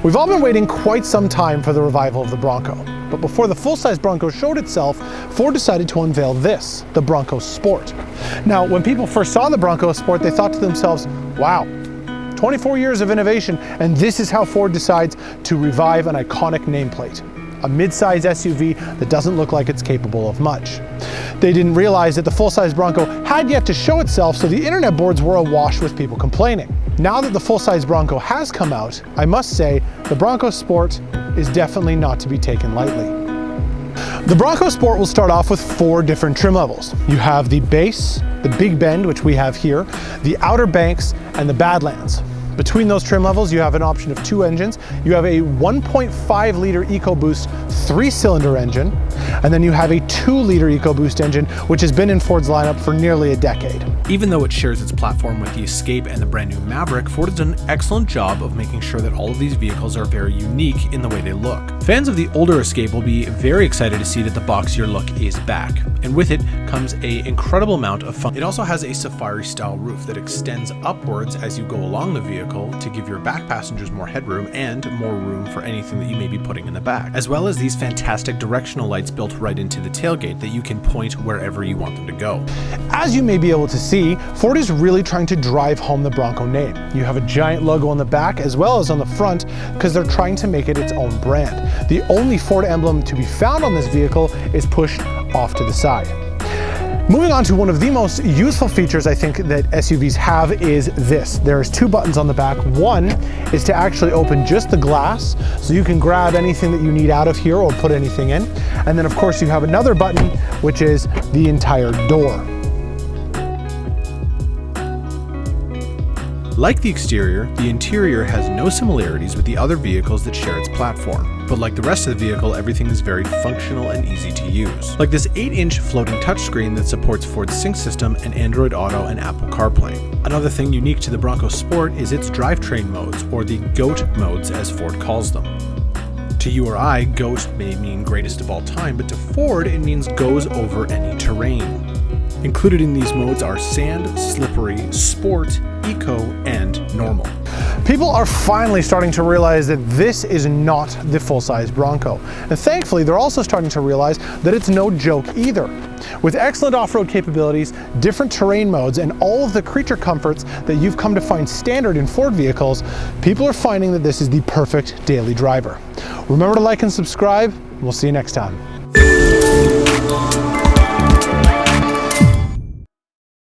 We've all been waiting quite some time for the revival of the Bronco. But before the full-size Bronco showed itself, Ford decided to unveil this, the Bronco Sport. Now, when people first saw the Bronco Sport, they thought to themselves, wow, 24 years of innovation, and this is how Ford decides to revive an iconic nameplate. A mid-size SUV that doesn't look like it's capable of much. They didn't realize that the full-size Bronco had yet to show itself, so the internet boards were awash with people complaining. Now that the full-size Bronco has come out, I must say the Bronco Sport is definitely not to be taken lightly. The Bronco Sport will start off with 4 different trim levels. You have the base, the Big Bend, which we have here, the Outer Banks, and the Badlands. Between those trim levels, you have an option of 2 engines. You have a 1.5 liter EcoBoost 3-cylinder engine, and then you have a 2 liter EcoBoost engine, which has been in Ford's lineup for nearly a decade. Even though it shares its platform with the Escape and the brand new Maverick, Ford has done an excellent job of making sure that all of these vehicles are very unique in the way they look. Fans of the older Escape will be very excited to see that the boxier look is back, and with it comes an incredible amount of fun. It also has a safari-style roof that extends upwards as you go along the vehicle to give your back passengers more headroom and more room for anything that you may be putting in the back, as well as these fantastic directional lights built right into the tailgate that you can point wherever you want them to go. As you may be able to see, Ford is really trying to drive home the Bronco name. You have a giant logo on the back as well as on the front because they're trying to make it its own brand. The only Ford emblem to be found on this vehicle is pushed off to the side. Moving on to one of the most useful features I think that SUVs have is this. There's 2 buttons on the back. One is to actually open just the glass, so you can grab anything that you need out of here or put anything in. And then of course you have another button, which is the entire door. Like the exterior, the interior has no similarities with the other vehicles that share its platform. But like the rest of the vehicle, everything is very functional and easy to use. Like this 8-inch floating touchscreen that supports Ford's Sync system and Android Auto and Apple CarPlay. Another thing unique to the Bronco Sport is its drivetrain modes, or the G.O.A.T modes as Ford calls them. To you or I, G.O.A.T may mean greatest of all time, but to Ford it means goes over any terrain. Included in these modes are sand, slippery, sport, eco, and normal. People are finally starting to realize that this is not the full-size Bronco. And thankfully, they're also starting to realize that it's no joke either. With excellent off-road capabilities, different terrain modes, and all of the creature comforts that you've come to find standard in Ford vehicles, people are finding that this is the perfect daily driver. Remember to like and subscribe. We'll see you next time.